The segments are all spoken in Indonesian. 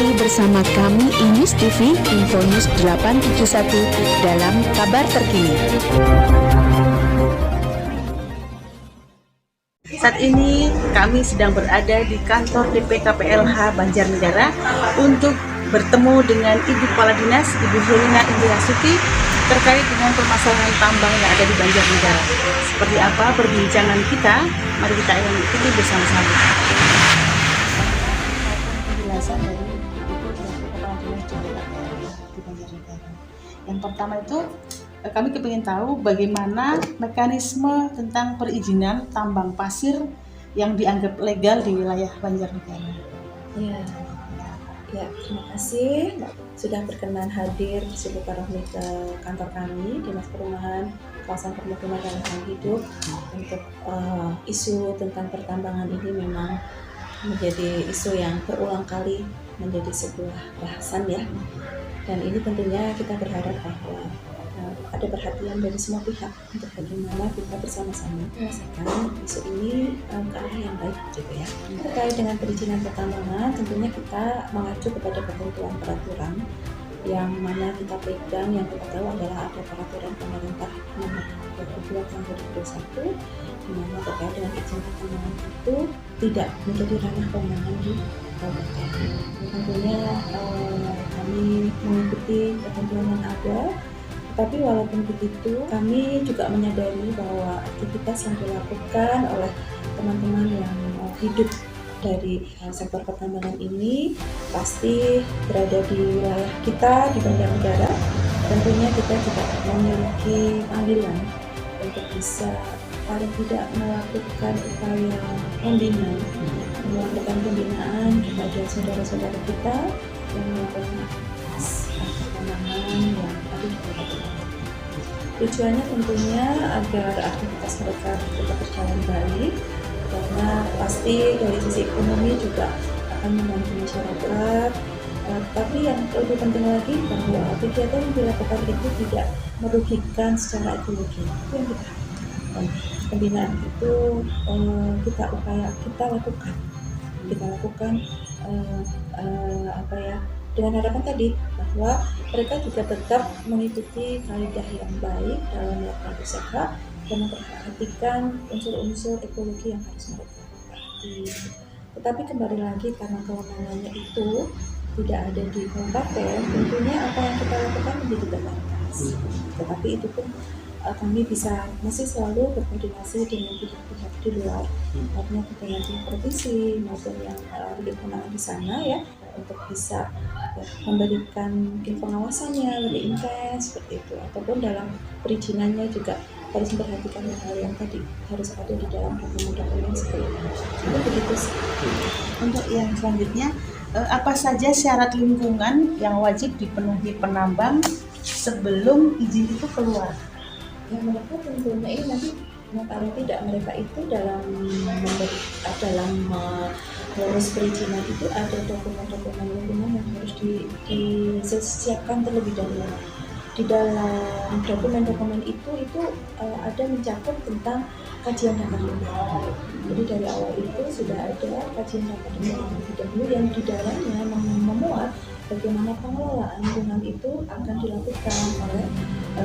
kembali bersama kami Inis TV Info News 871 dalam kabar terkini. Saat ini kami sedang berada di kantor DPKPLH Banjarnegara untuk bertemu dengan Ibu Kepala Dinas, Ibu Helena Indriasuti, terkait dengan permasalahan tambang yang ada di Banjarnegara. Seperti apa perbincangan kita? Mari kita ikuti bersama-sama. Penjelasan dari Ibu Kepala Dinas di Banjarnegara. Yang pertama itu kami kepingin tahu bagaimana mekanisme tentang perizinan tambang pasir yang dianggap legal di wilayah Banjarnegara. Ya, terima kasih sudah berkenan hadir di Subuh Karohmi ke kantor kami, Dinas Perumahan Kawasan Permukiman dan Lingkungan Hidup. Untuk isu tentang pertambangan ini memang menjadi isu yang berulang kali menjadi sebuah bahasan ya. Dan ini tentunya kita berharap bahwa ada perhatian dari semua pihak untuk bagaimana kita bersama-sama menyelesaikan isu ini ke arah yang baik gitu ya. Terkait dengan perizinan pertambangan, tentunya kita mengacu kepada ketentuan peraturan yang mana kita pegang, yang kita tahu adalah ada peraturan pemerintah nomor 22 tahun 2021 di mana terkait dengan izin pertambangan itu tidak menjadi ranah kewenangan di kabupaten. Tentunya kami mengikuti ketentuan yang ada. Tapi walaupun begitu, kami juga menyadari bahwa aktivitas yang dilakukan oleh teman-teman yang hidup dari sektor pertambangan ini pasti berada di wilayah kita di Banjarnegara. Tentunya kita tidak memiliki panggilan untuk bisa paling tidak melakukan upaya melakukan pembinaan kepada saudara-saudara kita yang melakukan pertambangan yang ada di kabupaten. Tujuannya tentunya agar aktivitas mereka tetap berjalan baik, karena pasti dari sisi ekonomi juga akan membantu masyarakat. Tapi yang lebih penting lagi bahwa kegiatan yang dilakukan itu tidak merugikan secara ekologi. Itu yang kita harapkan. Pembinaan itu kita lakukan dengan harapan tadi bahwa mereka juga tetap mengikuti kaidah yang baik dalam melakukan usaha dan memperhatikan unsur-unsur ekologi yang harus mereka perhati. Tetapi kembali lagi karena kewenangannya itu tidak ada di kabupaten, tentunya apa yang kita lakukan menjadi terbatas. Tetapi itu pun kami masih selalu berkoordinasi dengan pihak-pihak di luar, artinya dengan pihak provinsi maupun yang berkewenangan di sana ya, untuk bisa memberikan pengawasannya lebih intens seperti itu, ataupun dalam perizinannya juga harus memperhatikan hal yang tadi harus ada di dalam dokumen-dokumen seperti itu. Jadi begitu sih. Untuk yang selanjutnya, apa saja syarat lingkungan yang wajib dipenuhi penambang sebelum izin itu keluar? Ya, mereka tentunya ini nanti paling tidak mereka itu dalam mengurus perizinan itu ada dokumen-dokumen lingkungan yang harus disiapkan terlebih dahulu. Di dalam dokumen-dokumen itu ada mencakup tentang kajian dampak lingkungan. Jadi dari awal itu sudah ada kajian dampak lingkungan terlebih dahulu yang di dalamnya memuat bagaimana pengelolaan lingkungan itu akan dilakukan oleh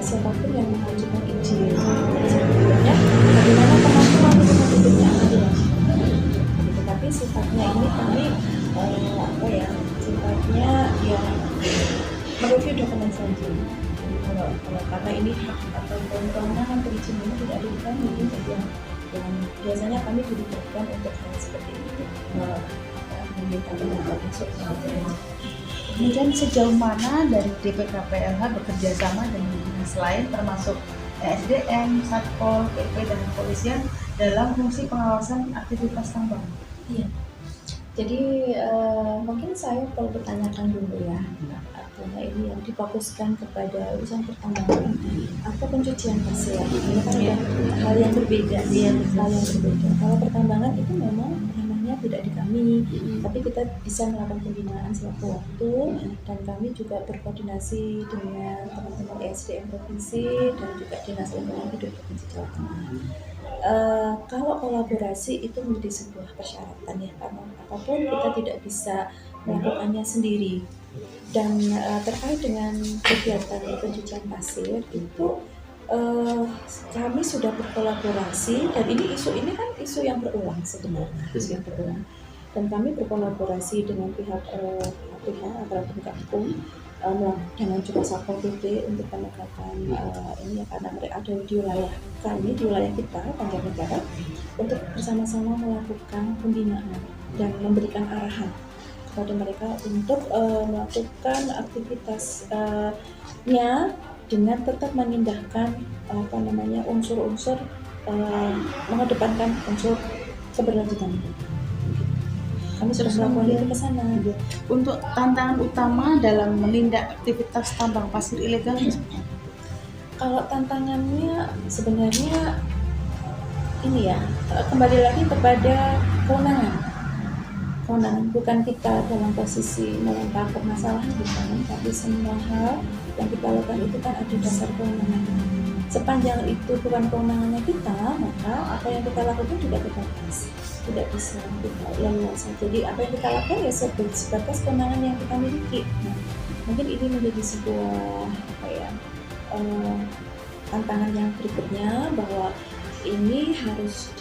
siapapun yang mengajukan izin. Sebenarnya bagaimana kemampuan lingkungan hidupnya akan dilakukan. Tetapi sifatnya ini kami sifatnya yang mereview dokumen saja. Karena ini hak atau kewenangan perizinan tidak ada di kami, jadi yang biasanya kami diberikan untuk hal seperti itu, meminta pendapat masuk. Kemudian sejauh mana dari DPKPLH bekerja sama dengan dinas lain termasuk SDM, Satpol, PP, dan kepolisian dalam fungsi pengawasan aktivitas tambang? Iya. Jadi mungkin saya perlu bertanyakan dulu ya, artinya ini yang difokuskan kepada urusan pertambangan atau pencucian pasir. Ini kan hal yang berbeda. Kalau pertambangan itu memang ranahnya tidak di kami, tapi kita bisa melakukan pembinaan sewaktu-waktu, dan kami juga berkoordinasi dengan teman-teman SDM provinsi dan juga Dinas Lingkungan Hidup Provinsi Jawa Tengah. Kalau kolaborasi itu menjadi sebuah persyaratan ya, karena apapun kita tidak bisa melakukannya sendiri. Dan terkait dengan kegiatan pencucian pasir itu kami sudah berkolaborasi, dan isu ini kan isu yang berulang sebenarnya, isu yang berulang. Dan kami berkolaborasi dengan pihak aparat penegak hukum dengan juga Satpol PP untuk penegakan ini ya, karena mereka ada di wilayah kami, di wilayah kita Banjarnegara, untuk bersama-sama melakukan pembinaan dan memberikan arahan kepada mereka untuk melakukan aktivitasnya dengan tetap mengindahkan unsur-unsur mengedepankan unsur keberlanjutan. Kami sudah melakukan itu ke sana. Untuk tantangan utama dalam menindak aktivitas tambang pasir ilegal itu seperti apa? Kalau tantangannya sebenarnya ini ya, kembali lagi kepada kewenangan. Bukan kita dalam posisi melempar permasalahan, bukan, tapi semua hal yang kita lakukan itu kan ada dasar kewenangan. Sepanjang itu bukan kewenangannya kita, maka apa yang kita lakukan juga terbatas, tidak bisa kita leluasa. Jadi apa yang kita lakukan ya sebatas kewenangan yang kita miliki. Nah, mungkin ini menjadi sebuah tantangan yang berikutnya, bahwa ini harus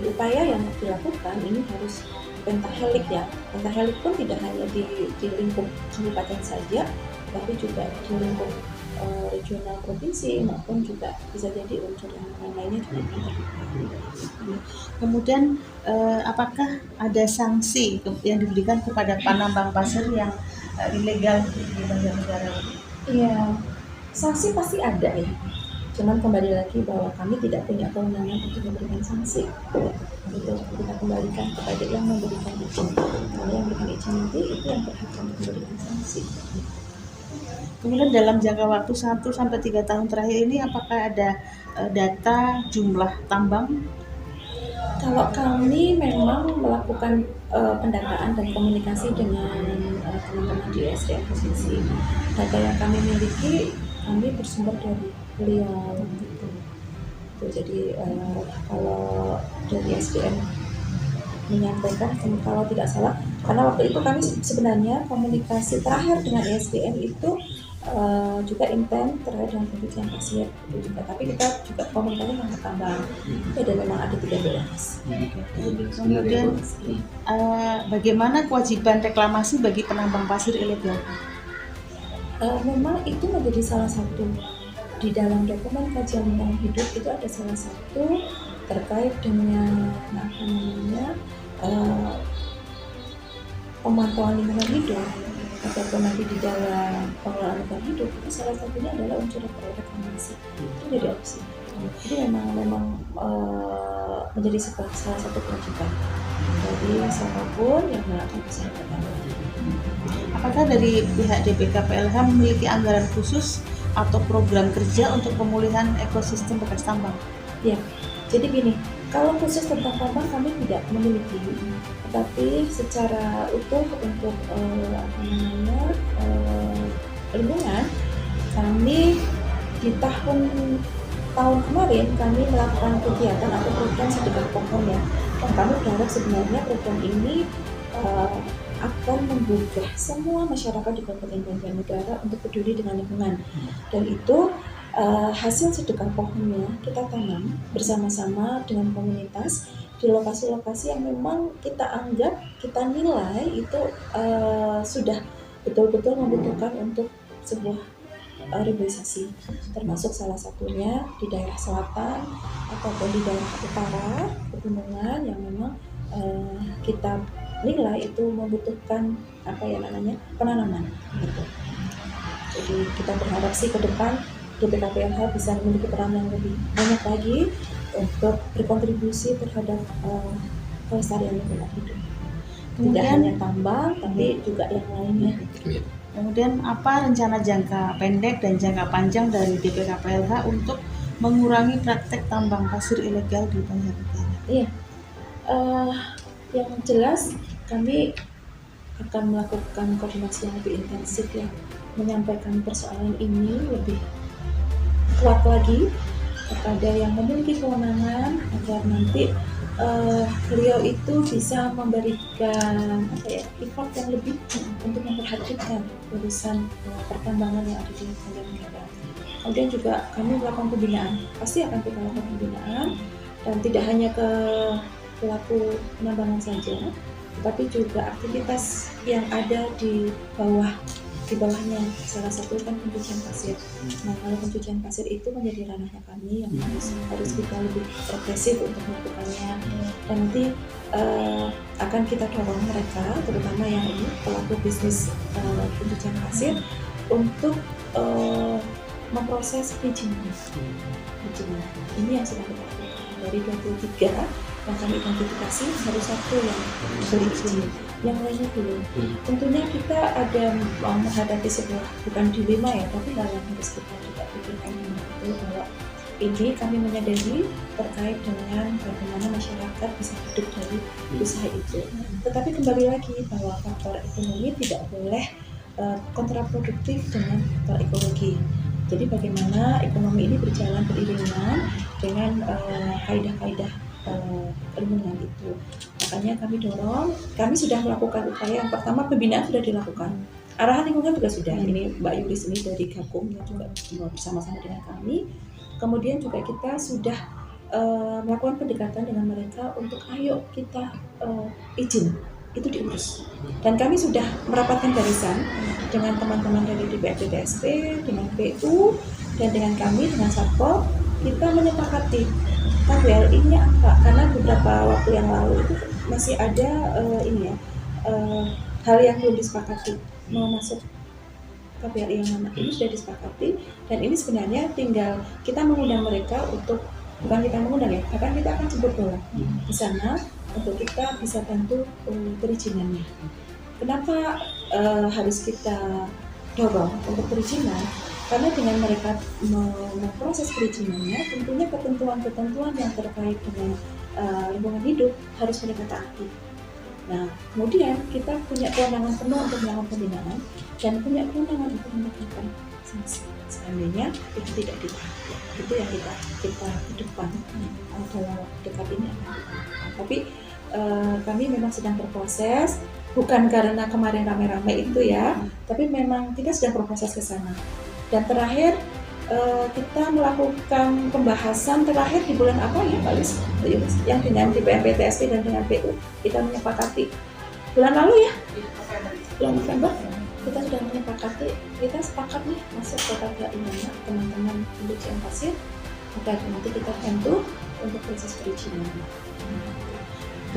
upaya yang dilakukan ini harus pentahelik ya. Pentahelik pun tidak hanya di lingkup kabupaten saja, tapi juga di lingkup regional provinsi, maupun juga bisa jadi unsur yang lainnya juga terlibat. Kemudian apakah ada sanksi yang diberikan kepada penambang pasir yang ilegal di Banjarnegara? Iya, sanksi pasti ada ya. Cuman kembali lagi bahwa kami tidak punya kewenangan untuk memberikan sanksi. Itu kita kembalikan kepada yang memberikan izin. Kalau yang memberikan izin nanti itu yang berhak untuk memberikan sanksi. Kemudian dalam jangka waktu 1-3 tahun terakhir ini apakah ada data jumlah tambang? Kalau kami memang melakukan pendataan dan komunikasi dengan teman-teman di SDM provinsi, data yang kami miliki kami bersumber dari beliau gitu. Jadi kalau dari SDM menyampaikan, kalau tidak salah, karena waktu itu kami sebenarnya komunikasi terakhir dengan SDM itu juga intens terkait dengan pencucian pasir itu juga, tapi kita juga komunikasi dengan tambang dan memang ada 13. Kemudian bagaimana kewajiban reklamasi bagi penambang pasir ilegal? Memang itu menjadi salah satu di dalam dokumen kajian lingkungan hidup, itu ada salah satu terkait dengan pemantauan lingkungan hidup ataupun nanti di dalam pengelolaan lingkungan hidup, itu salah satunya adalah unsur reklamasi. Itu jadi opsi. Jadi memang menjadi salah satu kewajiban dari siapapun yang melakukan usaha pertambangan. Apakah dari pihak DPKPLH memiliki anggaran khusus atau program kerja untuk pemulihan ekosistem bekas tambang? Ya, jadi gini, kalau khusus tentang tambang kami tidak memiliki, tetapi secara utuh untuk lingkungan, kami di tahun kemarin kami melakukan kegiatan atau program sedekah pohon ya. Dan kami berharap sebenarnya program ini akan menggugah semua masyarakat di Kabupaten Banjarnegara untuk peduli dengan lingkungan. Dan itu hasil sedekah pohonnya kita tanam bersama-sama dengan komunitas di lokasi-lokasi yang memang kita anggap, kita nilai itu sudah betul-betul membutuhkan untuk sebuah reboisasi, termasuk salah satunya di daerah selatan ataupun di daerah utara pegunungan yang memang kita nilai itu membutuhkan penanaman gitu. Jadi kita berharap sih ke depan DPKPLH bisa memiliki peran yang lebih banyak lagi untuk berkontribusi terhadap kelestarian lingkungan hidup. Tidak hanya tambang, tapi juga yang lainnya. Kemudian apa rencana jangka pendek dan jangka panjang dari DPKPLH untuk mengurangi praktek tambang pasir ilegal di Banjarnegara? Iya, yang jelas kami akan melakukan koordinasi yang lebih intensif ya, menyampaikan persoalan ini lebih kuat lagi kepada yang memiliki kewenangan agar nanti beliau itu bisa memberikan effort yang lebih untuk memperhatikan urusan pertambangan yang ada di Banjarnegara. Kemudian juga kami melakukan pembinaan, pasti akan kita lakukan pembinaan, dan tidak hanya ke pelaku penambangan saja, tetapi juga aktivitas yang ada di bawahnya. Salah satu kan pencucian pasir. Nah, kalau pencucian pasir itu menjadi ranahnya kami yang harus kita lebih progresif untuk melakukannya. Dan nanti akan kita dorong mereka, terutama yang ini pelaku bisnis pencucian pasir, untuk memproses perizinan. Ini yang sudah kita lakukan dari 23 yang kami identifikasi, baru satu yang berizin, yang lainnya belum. Tentunya kita ada menghadapi sebuah bukan dilema ya, tapi hal yang harus kita juga pikirkan itu bahwa ini kami menyadari terkait dengan bagaimana masyarakat bisa hidup dari usaha itu. Tetapi kembali lagi bahwa faktor ekonomi tidak boleh kontraproduktif dengan faktor ekologi. Jadi bagaimana ekonomi ini berjalan beriringan dengan kaidah-kaidah lingkungan itu. Makanya kami dorong, kami sudah melakukan upaya. Yang pertama, pembinaan sudah dilakukan, arahan lingkungan juga sudah. Ini Mbak Yulis ini dari Gakum juga bersama-sama dengan kami. Kemudian juga kita sudah melakukan pendekatan dengan mereka untuk ayo kita izin itu diurus. Dan kami sudah merapatkan barisan dengan teman-teman dari DPRDTSP, dengan PU, dan dengan kami, dengan Satpol. Kita menyepakati KBLI-nya apa, karena beberapa waktu yang lalu itu masih ada hal yang belum disepakati mau masuk KBLI yang mana. Ini sudah disepakati, dan ini sebenarnya tinggal kita mengundang mereka untuk, bukan kita mengundang ya, bahkan kita akan jemput bola di sana untuk kita bisa bantu perizinannya. Kenapa harus kita dorong untuk perizinan? Karena dengan mereka memproses perizinannya, tentunya ketentuan-ketentuan yang terkait dengan lingkungan hidup harus mereka taati. Nah, kemudian kita punya kewenangan penuh untuk melakukan pembinaan dan punya kewenangan untuk menegakkan sanksi seandainya itu tidak ditaati. Itu yang kita ke depan dalam waktu dekat ini akan kita lakukan. Tapi kami memang sedang berproses, bukan karena kemarin rame-rame itu ya, tapi memang kita sedang berproses ke sana. Dan terakhir kita melakukan pembahasan terakhir di bulan apa ya Pak Lis? Yang dengan DPRDTSP dan dengan PU kita menyepakati bulan lalu ya, bulan November kita sudah menyepakati, kita sepakat nih masuk ke KBLI teman-teman pencucian pasir, maka nanti kita bantu untuk proses perizinan.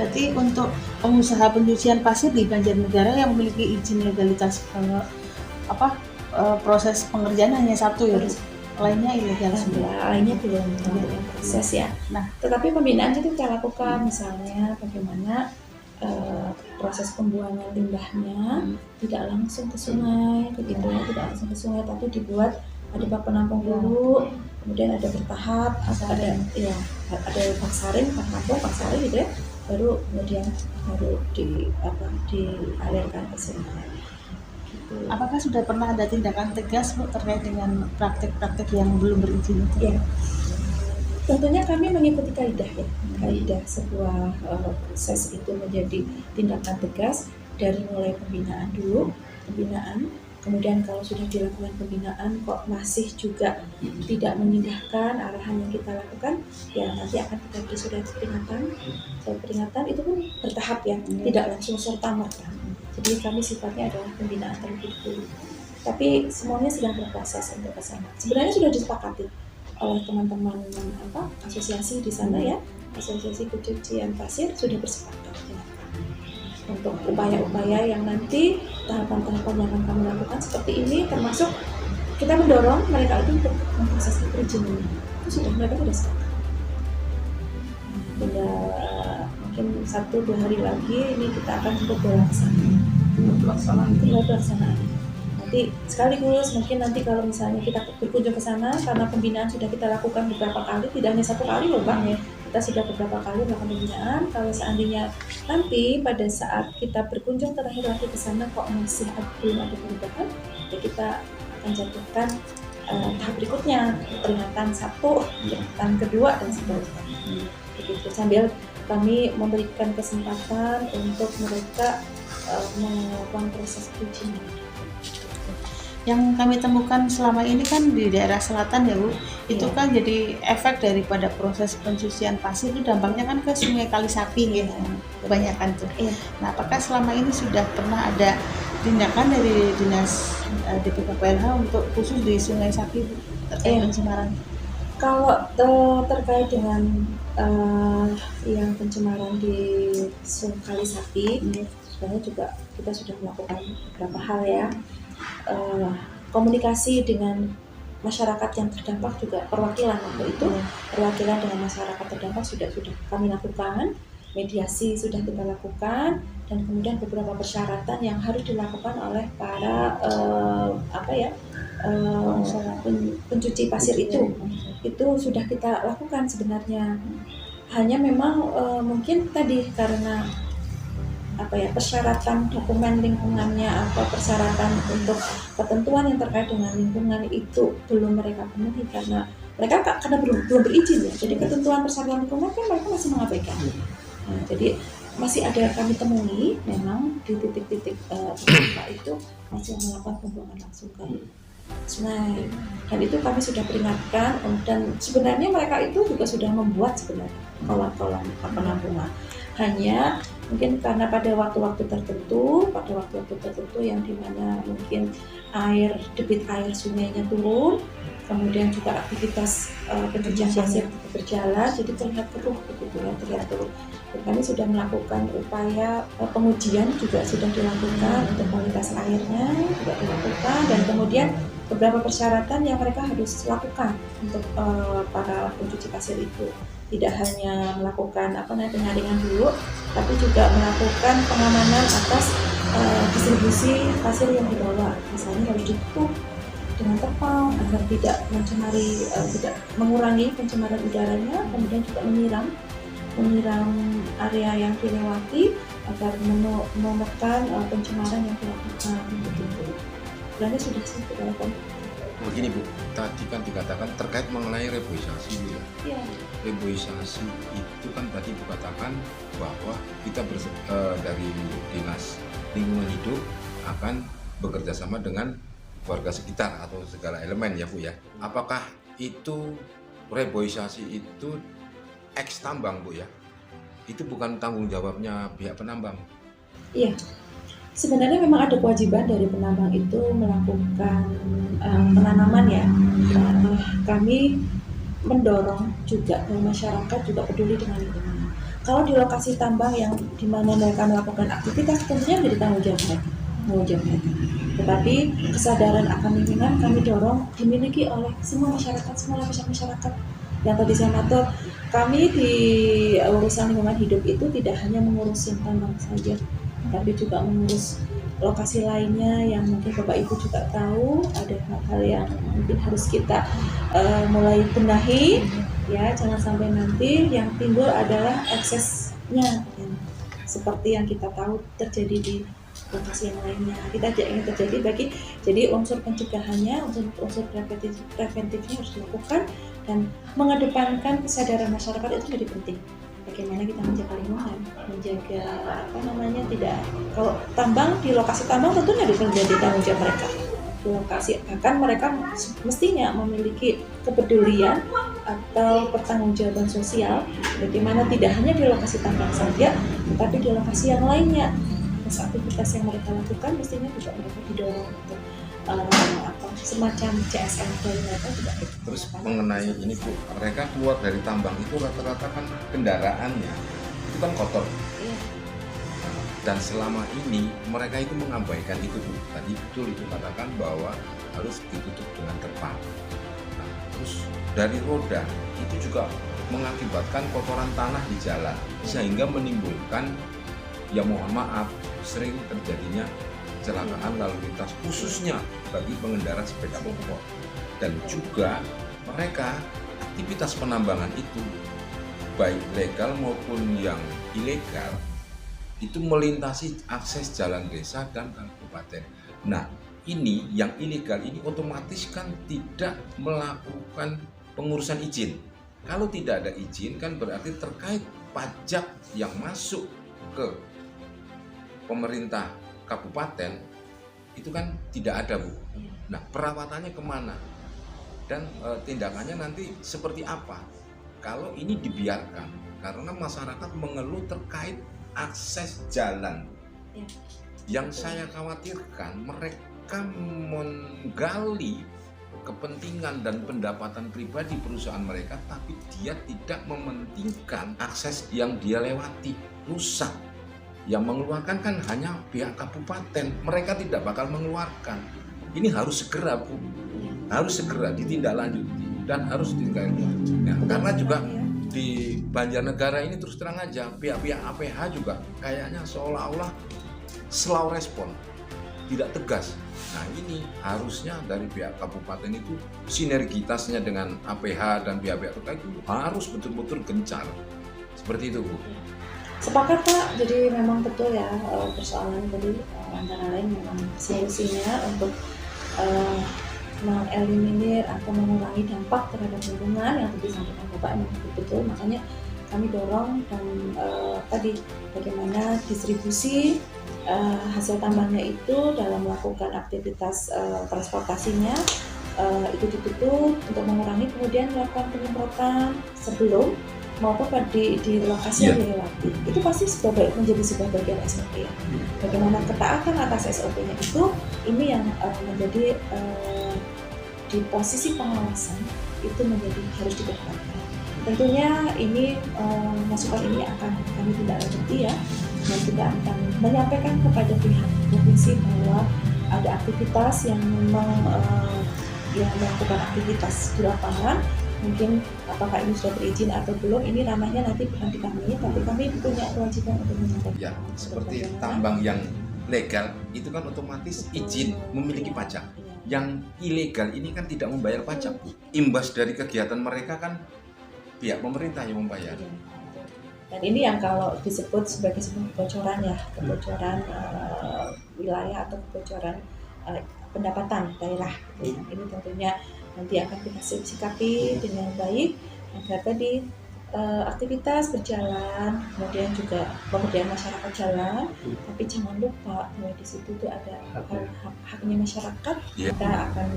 Berarti untuk pengusaha pencucian pasir di Banjarnegara yang memiliki izin legalitas proses pengerjaan hanya satu ya, lainnya ilegal semua. Lainnya belum proses ya. Nah, tetapi pembinaan itu kita lakukan, misalnya bagaimana proses pembuangan limbahnya tidak langsung ke sungai, begitu ya, tidak langsung ke sungai, tapi dibuat ada bak penampung dulu, kemudian ada bertahap, ada bak saring gitu ya, baru kemudian dialirkan ke sungai. Apakah sudah pernah ada tindakan tegas Bu terkait dengan praktek-praktek yang belum berizin itu? Ya, tentunya kami mengikuti kaidah ya. Kaidah sebuah proses itu menjadi tindakan tegas dari mulai pembinaan dulu, kemudian kalau sudah dilakukan pembinaan kok masih juga tidak mengindahkan arahan yang kita lakukan, ya nanti akan kita beri surat peringatan. Surat peringatan itu pun bertahap ya, tidak langsung serta-merta. Jadi kami sifatnya adalah pembinaan terlebih dahulu. Tapi semuanya sedang berproses untuk ke sana. Sebenarnya sudah disepakati oleh teman-teman asosiasi di sana ya, asosiasi pencucian pasir sudah bersepakat dengan kami untuk upaya-upaya yang nanti tahapan-tahapan yang akan kami lakukan seperti ini, termasuk kita mendorong mereka itu untuk memproses perizinan. Itu mereka sudah sepakat. Mungkin 1-2 hari lagi ini kita akan jemput bola ke sana. Pelaksanaan. Nanti sekaligus mungkin nanti kalau misalnya kita berkunjung ke sana, karena pembinaan sudah kita lakukan beberapa kali, tidak hanya 1 kali loh Bang ya. Kita sudah beberapa kali melakukan pembinaan. Kalau seandainya nanti pada saat kita berkunjung terakhir lagi ke sana kok masih belum ada perubahan, ya kita akan jatuhkan tahap berikutnya, peringatan 1, peringatan kedua dan seterusnya. Begitu, sambil kami memberikan kesempatan untuk mereka melakukan proses perizinan. Yang kami temukan selama ini kan di daerah selatan ya Bu, itu Iya. kan jadi efek daripada proses pencucian pasir itu dampaknya kan ke Sungai Kalisapi ya, kebanyakan tuh. Iya. Nah, apakah selama ini sudah pernah ada tindakan dari dinas DPKPLH untuk khusus di Sungai Sapi Bu, terkait Iya. pencemaran? Kalau terkait dengan yang pencemaran di Sungai Kalisapi, sebenarnya juga kita sudah melakukan beberapa hal ya. Komunikasi dengan masyarakat yang terdampak juga perwakilan waktu itu, perwakilan dengan masyarakat terdampak sudah kami lakukan, mediasi sudah kita lakukan, dan kemudian beberapa persyaratan yang harus dilakukan oleh para pencuci pasir itu sudah kita lakukan sebenarnya. Hanya memang mungkin tadi karena persyaratan dokumen lingkungannya atau persyaratan untuk ketentuan yang terkait dengan lingkungan itu belum mereka penuhi karena belum berizin ya. Jadi ketentuan persyaratan lingkungan kan mereka masih mengabaikan. Nah, jadi masih ada kami temui memang di titik-titik itu masih melakukan pembuangan langsung ke sungai, dan itu kami sudah peringatkan, dan sebenarnya mereka itu juga sudah membuat sebenarnya kolam-kolam penampungan. Hanya mungkin karena pada waktu-waktu tertentu yang dimana mungkin debit air sungainya turun, kemudian juga aktivitas pencucian pasir berjalan, jadi terlihat keruh begitu ya, terlihat keruh. Dan kami sudah melakukan upaya pengujian juga sudah dilakukan untuk kualitas airnya juga dilakukan, dan kemudian beberapa persyaratan yang mereka harus lakukan untuk para pencuci pasir itu. Tidak hanya melakukan penyaringan dulu, tapi juga melakukan pengamanan atas distribusi pasir yang dibawa. Misalnya harus ditutup dengan tepat agar tidak tidak mengurangi pencemaran udaranya, kemudian juga menyiram area yang dilewati agar menekan pencemaran yang dilakukan begitu. Sebenarnya sudah kita lakukan. Begini Bu, tadi kan dikatakan terkait mengenai reboisasi Bu ya. Iya. Reboisasi itu kan tadi dikatakan bahwa kita dari Dinas Lingkungan Hidup akan bekerja sama dengan warga sekitar atau segala elemen ya Bu ya. Apakah itu reboisasi itu eks tambang Bu ya? Itu bukan tanggung jawabnya pihak penambang? Iya. Sebenarnya memang ada kewajiban dari penambang itu melakukan penanaman ya. Kami mendorong juga bahwa masyarakat juga peduli dengan lingkungan. Kalau di lokasi tambang yang di mana mereka melakukan aktivitas, tentunya menjadi tanggung jawab mereka. Tetapi kesadaran akan lingkungan kami dorong dimiliki oleh semua masyarakat, semua lapisan masyarakat. Yang tadi saya matur, kami di urusan lingkungan hidup itu tidak hanya mengurus yang tambang saja, tapi juga mengurus lokasi lainnya yang mungkin Bapak Ibu juga tahu ada hal-hal yang mungkin harus kita mulai benahi ya, jangan sampai nanti yang timbul adalah eksesnya seperti yang kita tahu terjadi di lokasi yang lainnya. Kita tidak ingin terjadi jadi unsur pencegahannya, unsur preventifnya harus dilakukan, dan mengedepankan kesadaran masyarakat itu jadi penting. Bagaimana kita menjaga lingkungan, tidak, kalau tambang di lokasi tambang tentunya menjadi tanggung jawab mereka di lokasi, bahkan mereka mestinya memiliki kepedulian atau pertanggungjawaban sosial, bagaimana tidak hanya di lokasi tambang saja, tetapi di lokasi yang lainnya. Aktivitas yang mereka lakukan mestinya juga mereka didorong untuk semacam CSR dari mereka juga. Terus mengenai ini Bu, mereka keluar dari tambang itu rata-rata kan kendaraannya itu kan kotor. Iya. Dan selama ini mereka itu mengabaikan itu Bu. Tadi betul itu katakan bahwa harus ditutup dengan terpal. Nah, terus dari roda itu juga mengakibatkan kotoran tanah di jalan sehingga menimbulkan, ya mohon maaf, sering terjadinya kecelakaan lalu lintas khususnya bagi pengendara sepeda motor. Dan juga mereka aktivitas penambangan itu baik legal maupun yang ilegal itu melintasi akses jalan desa dan kabupaten. Nah, ini yang ilegal ini otomatis kan tidak melakukan pengurusan izin. Kalau tidak ada izin kan berarti terkait pajak yang masuk ke pemerintah kabupaten itu kan tidak ada, Bu. Nah, perawatannya kemana? Dan tindakannya nanti seperti apa kalau ini dibiarkan? Karena masyarakat mengeluh terkait akses jalan. Ya. Yang saya khawatirkan mereka menggali kepentingan dan pendapatan pribadi perusahaan mereka, tapi dia tidak mementingkan akses yang dia lewati, rusak. Yang mengeluarkan kan hanya pihak kabupaten, mereka tidak bakal mengeluarkan. Ini harus segera, Bu, harus segera ditindaklanjuti dan harus ditindaklanjuti. Ya, karena juga di Banjarnegara ini terus terang aja pihak-pihak APH juga kayaknya seolah-olah slow respon, tidak tegas. Nah, ini harusnya dari pihak kabupaten itu sinergitasnya dengan APH dan pihak-pihak terkait itu harus betul-betul gencar. Seperti itu, Bu. Sepakat, Pak. Jadi memang betul ya, persoalan tadi antara lain memang solusinya untuk mengeliminir atau mengurangi dampak terhadap lingkungan yang tadi disampaikan Bapak memang betul. Makanya kami dorong dan tadi bagaimana distribusi hasil tambangnya itu dalam melakukan aktivitas transportasinya itu ditutup untuk mengurangi, kemudian melakukan penyemprotan sebelum maupun di lokasi yang dilewati. Itu pasti menjadi sebuah bagian SOP ya. Bagaimana ketaatan atas SOP-nya itu, ini yang menjadi di posisi pengawasan itu menjadi harus dikedepankan. Tentunya ini masukan ini akan kami tindak lanjuti ya, dan kita akan menyampaikan kepada pihak provinsi bahwa ada aktivitas yang memang yang melakukan aktivitas di lapangan. Mungkin apakah ini sudah berizin atau belum, ini ranahnya nanti bukan di kami, tapi kami punya kewajiban untuk menyampaikan. Ya, seperti tambang yang legal itu kan otomatis izin memiliki pajak. Yang ilegal ini kan tidak membayar pajak, Bu. Imbas dari kegiatan mereka kan pihak pemerintah yang membayar. Dan ini yang kalau disebut sebagai sebuah kebocoran ya, kebocoran wilayah atau kebocoran pendapatan daerah. Ini tentunya nanti akan kita sikapi dengan baik agar tadi aktivitas berjalan, kemudian juga pemberdayaan masyarakat jalan, tapi jangan lupa bahwa di situ tuh ada haknya masyarakat. Kita akan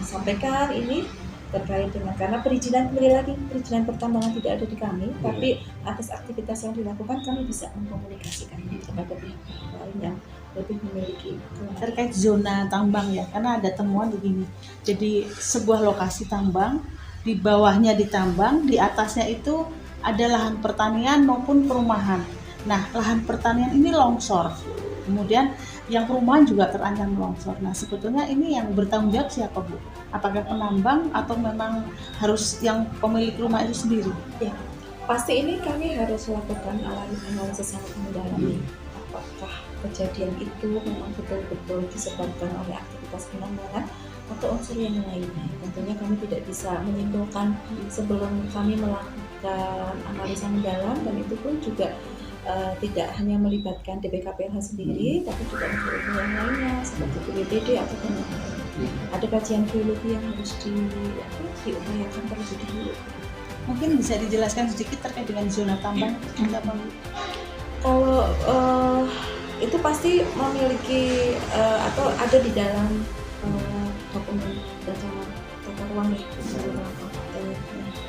sampaikan ini terkait dengan, karena perizinan, kembali lagi perizinan pertambangan tidak ada di kami, tapi atas aktivitas yang dilakukan kami bisa mengkomunikasikan kepada pihak lain yang lebih memiliki terkait zona tambang ya, karena ada temuan begini. Jadi sebuah lokasi tambang, di bawahnya ditambang, di atasnya itu ada lahan pertanian maupun perumahan. Nah, lahan pertanian ini longsor, kemudian yang perumahan juga terancam longsor. Nah, sebetulnya ini yang bertanggung jawab siapa, Bu? Apakah penambang atau memang harus yang pemilik rumah itu sendiri? Ya, pasti ini kami harus lakukan analisis yang mendalam. Apakah kejadian itu memang betul-betul disebabkan oleh aktivitas penambangan atau unsur yang lainnya. Tentunya kami tidak bisa menyimpulkan sebelum kami melakukan analisa mendalam, dan itu pun juga tidak hanya melibatkan DPKPLH sendiri, tapi juga unsur yang lainnya seperti BPBD atau penambangan. Ada kajian geologi yang harus diupayakan terlebih dahulu. Mungkin bisa dijelaskan sedikit terkait dengan zona tambang. Kalau itu pasti memiliki atau ada di dalam dokumen tata ruang ya,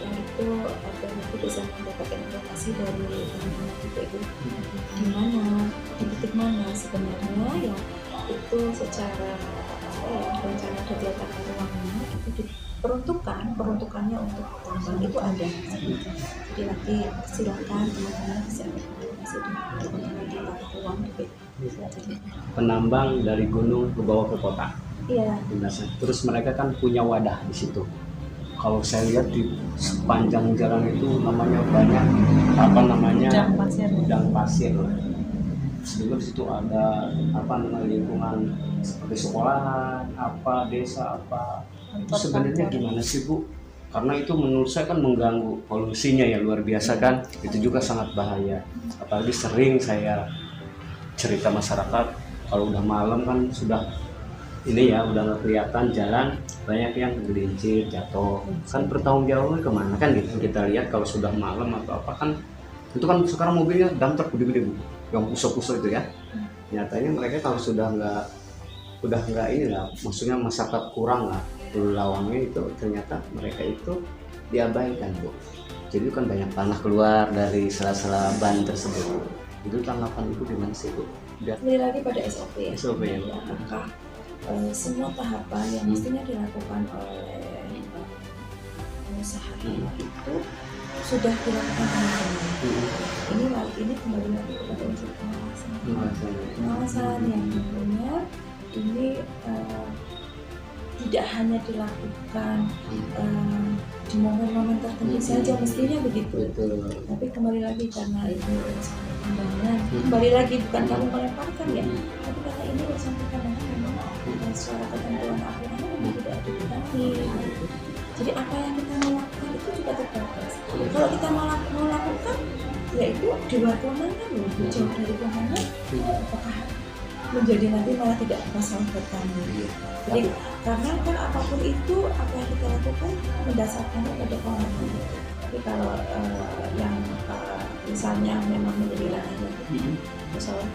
yang itu agar nanti bisa mendapatkan informasi dari teman-teman kita itu di mana, di titik mana sebenarnya yang itu secara rencana detail tata ruangnya itu peruntukannya untuk tambang itu ada. Jadi nanti silakan teman-teman bisa informasi di teman-teman di tata ruang di penambang dari gunung ke bawah ke kota. Iya. Terus mereka kan punya wadah di situ. Kalau saya lihat di sepanjang jalan itu namanya banyak gudang pasir. Juga di situ ada lingkungan seperti sekolahan, desa Itu sebenarnya gimana sih, Bu? Karena itu menurut saya kan mengganggu, polusinya ya luar biasa kan. Itu juga sangat bahaya. Apalagi sering saya cerita masyarakat kalau udah malam kan sudah udah nggak kelihatan jalan, banyak yang gelincir, jatuh. Kan bertanggung jawabnya kemana kan gitu. Kita lihat kalau sudah malam atau apa kan Itu kan sekarang mobilnya dump truck gede-gede Bu, yang usuk-usuk itu ya. Nyatanya mereka kalau sudah nggak ini lah, maksudnya masyarakat kurang lah lawangnya, itu ternyata mereka itu diabaikan Bu. Jadi kan banyak tanah keluar dari sela-sela ban tersebut. Itu tanggapan Ibu gimana sih Bu? Kembali lagi pada SOP ya. SOP ya. Apakah semua tahapan yang mestinya dilakukan oleh pengusaha itu sudah dilakukan teman-teman. Ini kembali lagi kepada unsur pengawasan yang tentunya ini tidak hanya dilakukan di momen-momen tertentu saja, mestinya begitu. Tapi kembali lagi karena itu pandangan, kembali lagi bukan kamu melemparkan ya, tapi karena ini urusan pandangan memang suara ketentuan aturan memang tidak dipahami. Jadi apa yang kita melakukan itu juga terbatas. Kalau kita melakukan, yaitu di luar kewenangan, jauh dari kewenangan, apakah menjadi nanti malah tidak masalah buat kami. Jadi karena kan apapun itu, apa yang kita lakukan mendasarkannya pada kewenangan. Tapi kalau yang misalnya memang menjadi ranahnya masalah.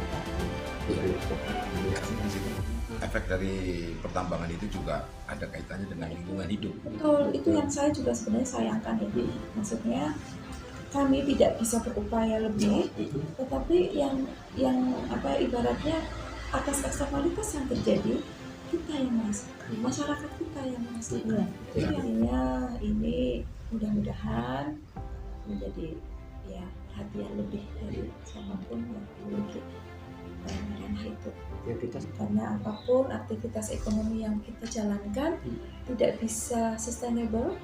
Efek dari pertambangan itu juga ada kaitannya dengan lingkungan hidup. Betul, itu yang saya juga sebenarnya sayangkan ya. Maksudnya kami tidak bisa berupaya lebih, tetapi yang ibaratnya atas eksternalitas yang terjadi kita yang merasakan, masyarakat kita yang merasakan. Artinya ini mudah-mudahan menjadi ya perhatian lebih dari siapapun yang memiliki ranah itu. Karena apapun aktivitas ekonomi yang kita jalankan tidak bisa sustainable,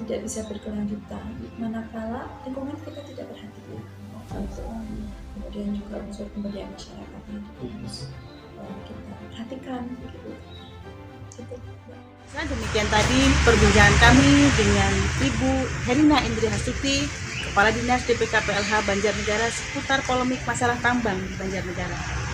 tidak bisa berkelanjutan manakala lingkungan kita tidak perhatikan. Kemudian juga unsur pemberdayaan masyarakatnya kita perhatikan gitu. Nah, demikian tadi perbincangan kami dengan Ibu Herina Indriastuti, Kepala Dinas DPKPLH Banjarnegara seputar polemik masalah tambang di Banjarnegara.